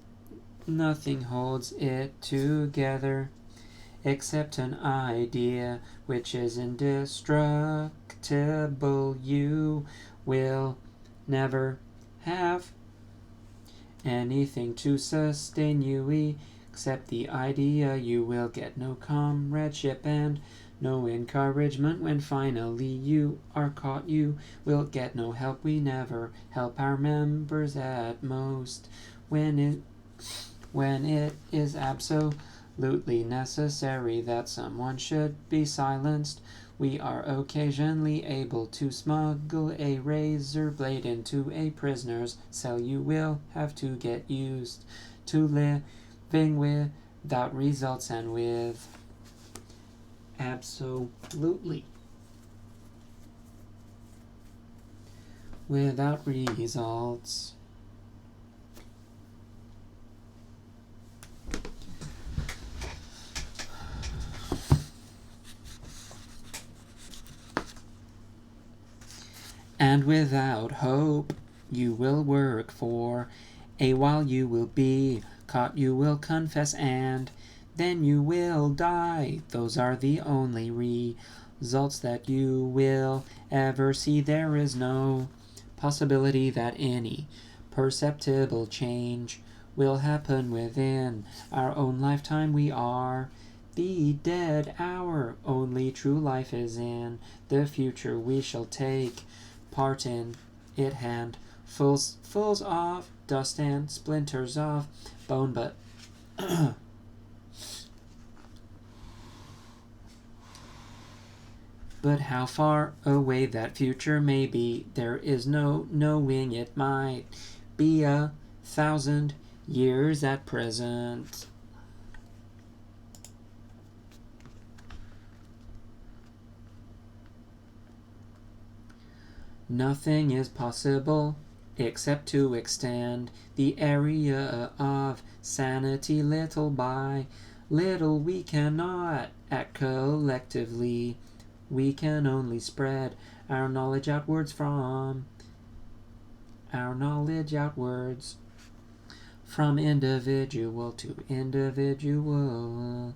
nothing holds it together except an idea which is indestructible. You will never have anything to sustain you except the idea. You will get no comradeship and no encouragement when finally you are caught. You will get no help. We never help our members. At most when it is absolutely necessary that someone should be silenced, we are occasionally able to smuggle a razor blade into a prisoner's cell. You will have to get used to living without results and with absolutely without results. And without hope. You will work for a while, you will be caught, you will confess, and then you will die. Those are the only results that you will ever see. There is no possibility that any perceptible change will happen within our own lifetime. We are the dead. Our only true life is in the future. We shall take part in it, handfuls of dust and splinters of bone, but but how far away that future may be, there is no knowing. It might be 1,000 years at present. Nothing is possible except to extend the area of sanity little by little. We cannot act collectively. We can only spread our knowledge outwards from individual to individual,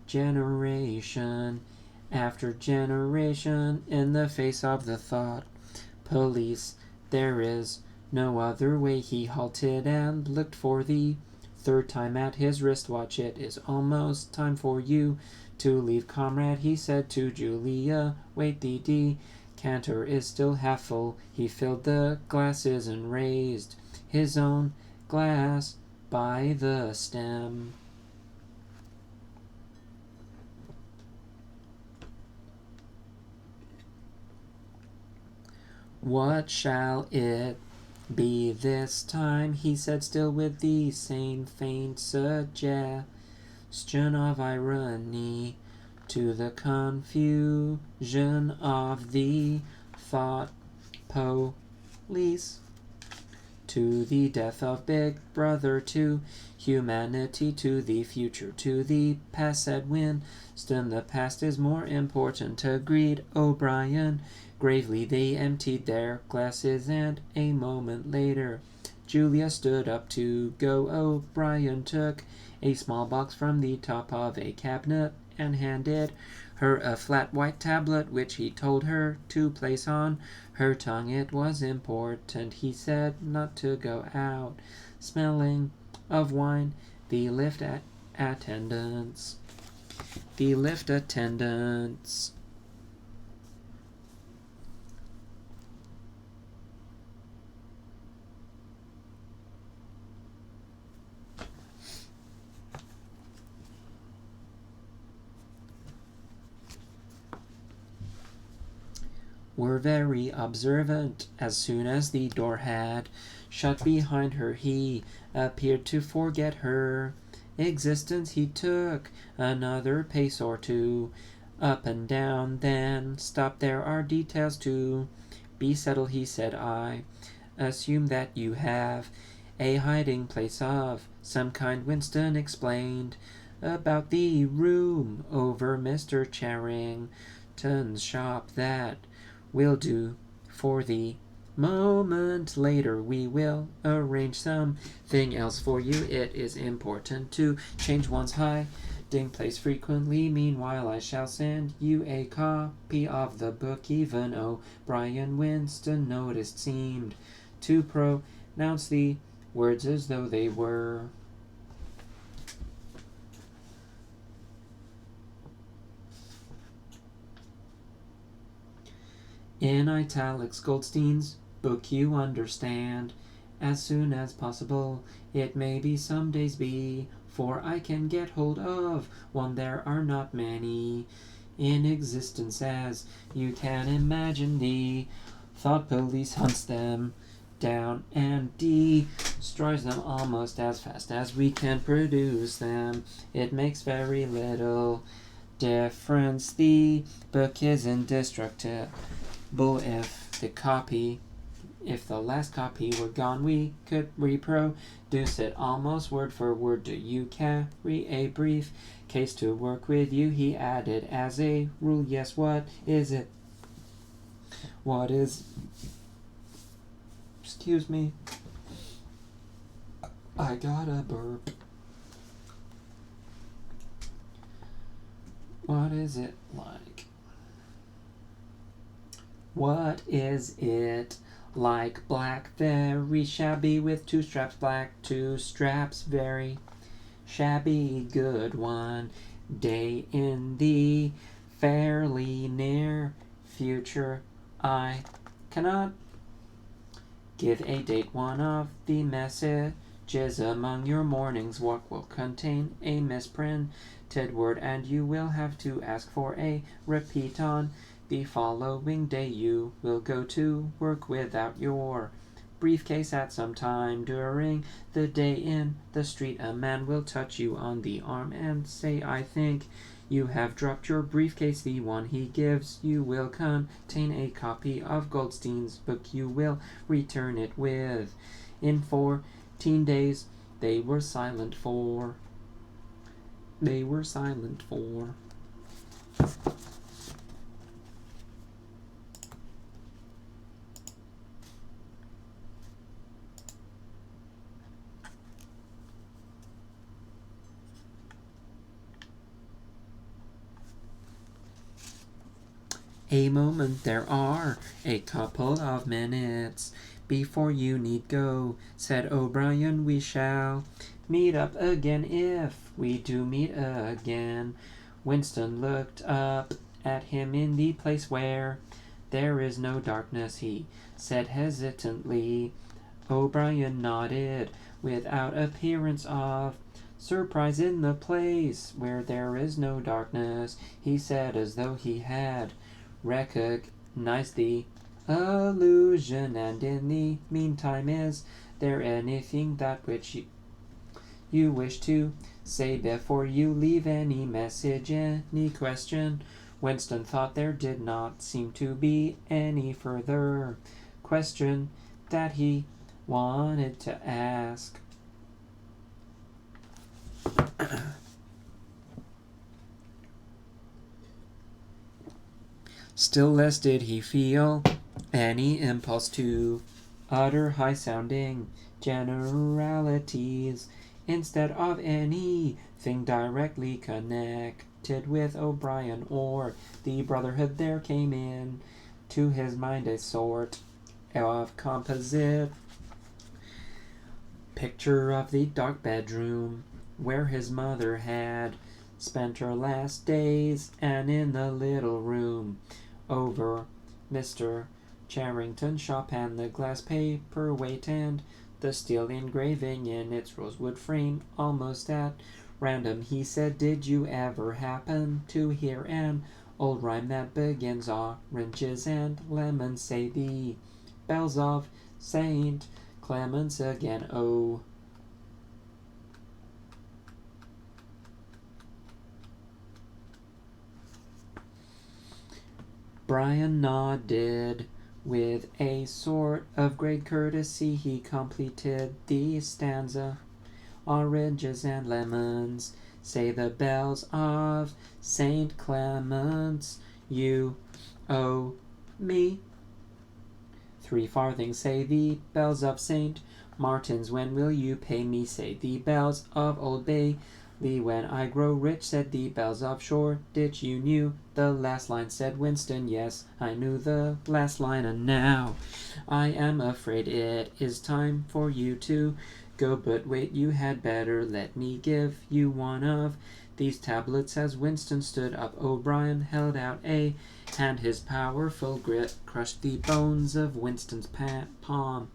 generation after generation. In the face of the thought police, there is no other way. He halted and looked for the third time at his wristwatch. It is almost time for you to leave, comrade, he said to Julia. Wait, the decanter is still half full. He filled the glasses and raised his own glass by the stem. What shall it be this time? He said, still with the same faint suggestion of irony to the confusion of the thought police. To the death of Big Brother, to humanity, to the future, to the past, said Winston. The past is more important, agreed O'Brien. Gravely they emptied their glasses, and a moment later Julia stood up to go. O'Brien took a small box from the top of a cabinet and handed her a flat white tablet, which he told her to place on her tongue. It was important, he said, not to go out smelling of wine. The lift attendants were very observant. As soon as the door had shut behind her, he appeared to forget her existence. He took another pace or two up and down, then stopped. There are details to be settled, he said. I assume that you have a hiding place of some kind, Winston explained. About the room over Mr. Charrington's shop. That will do for the moment. Later we will arrange something else for you. It is important to change one's hiding place frequently. Meanwhile, I shall send you a copy of the book. Even O'Brien, Winston noticed, seemed to pronounce the words as though they were in italics. Goldstein's book, you understand. As soon as possible. It may be some days before I can get hold of one. There are not many in existence, as you can imagine. The thought police hunts them down and destroys them almost as fast as we can produce them. It makes very little difference. The book is indestructible. If the last copy were gone, we could reproduce it almost word for word. Do you carry a brief case to work with you? He added as a rule. Yes. What is it? What is... Excuse me. I got a burp. What is it like? What is it like? Black, very shabby, with two straps. Black, two straps, very shabby. Good. One day in the fairly near future. I cannot give a date. One of the messages among your morning's walk will contain a misprinted word, and you will have to ask for a repeat on the following day. You will go to work without your briefcase. At some time during the day in the street, a man will touch you on the arm and say, I think you have dropped your briefcase. The one he gives you will contain a copy of Goldstein's book. You will return it with. In 14 days they were silent for. A moment. There are a couple of minutes before you need go, said O'Brien. We shall meet up again if we do meet again. Winston looked up at him. In the place where there is no darkness, he said hesitantly. O'Brien nodded without appearance of surprise. In the place where there is no darkness, he said, as though he had recognized the allusion. And in the meantime, is there anything that which you wish to say before you leave? Any message, any question? Winston thought there did not seem to be any further question that he wanted to ask. Still less did he feel any impulse to utter high-sounding generalities. Instead of anything directly connected with O'Brien or the Brotherhood, there came in to his mind a sort of composite picture of the dark bedroom where his mother had spent her last days, and in the little room over Mr. Charrington's shop, and the glass paperweight and the steel engraving in its rosewood frame. Almost at random he said, Did you ever happen to hear an Old rhyme that begins oranges and lemons, say the bells of Saint Clements again. Oh. Brian nodded. With a sort of great courtesy he completed the stanza. Oranges and lemons, say the bells of St. Clements, you owe me. 3 farthings, say the bells of St. Martin's, when will you pay me? Say the bells of Old Bailey, when I grow rich, said the bells of Shoreditch. You knew the last line, said Winston. Yes, I knew the last line, and now I am afraid it is time for you to go, but wait, you had better let me give you one of these tablets. As Winston stood up, O'Brien held out a hand. His powerful grip crushed the bones of Winston's palm.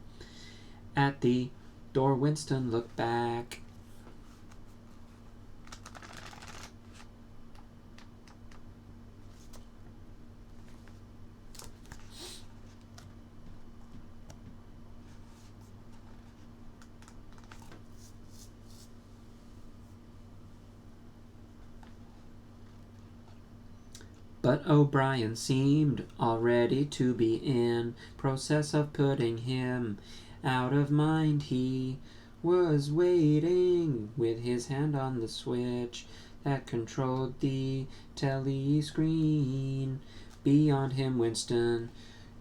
At the door, Winston looked back. But O'Brien seemed already to be in process of putting him out of mind. He was waiting with his hand on the switch that controlled the telescreen. Beyond him, Winston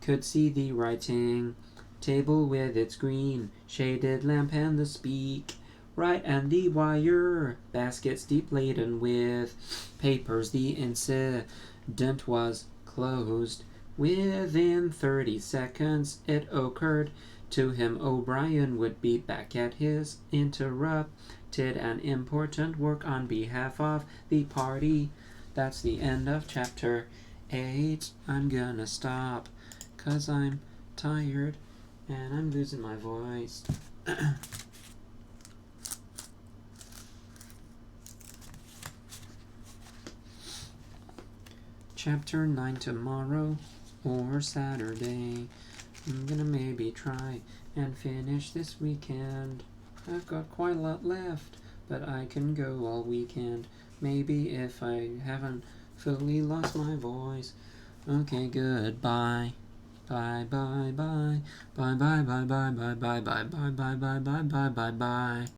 could see the writing table with its green shaded lamp and the speak right and the wire baskets deep laden with papers. The incident was closed. Within 30 seconds it occurred to him O'Brien would be back at his interrupted and important work on behalf of the party. That's the end of chapter 8. I'm gonna stop 'cause I'm tired and I'm losing my voice. Chapter 9 tomorrow or Saturday. I'm gonna maybe try and finish this weekend. I've got quite a lot left, but I can go all weekend. Maybe if I haven't fully lost my voice. Okay, goodbye. Bye bye bye. Bye bye bye bye bye bye bye bye bye bye bye bye bye bye bye.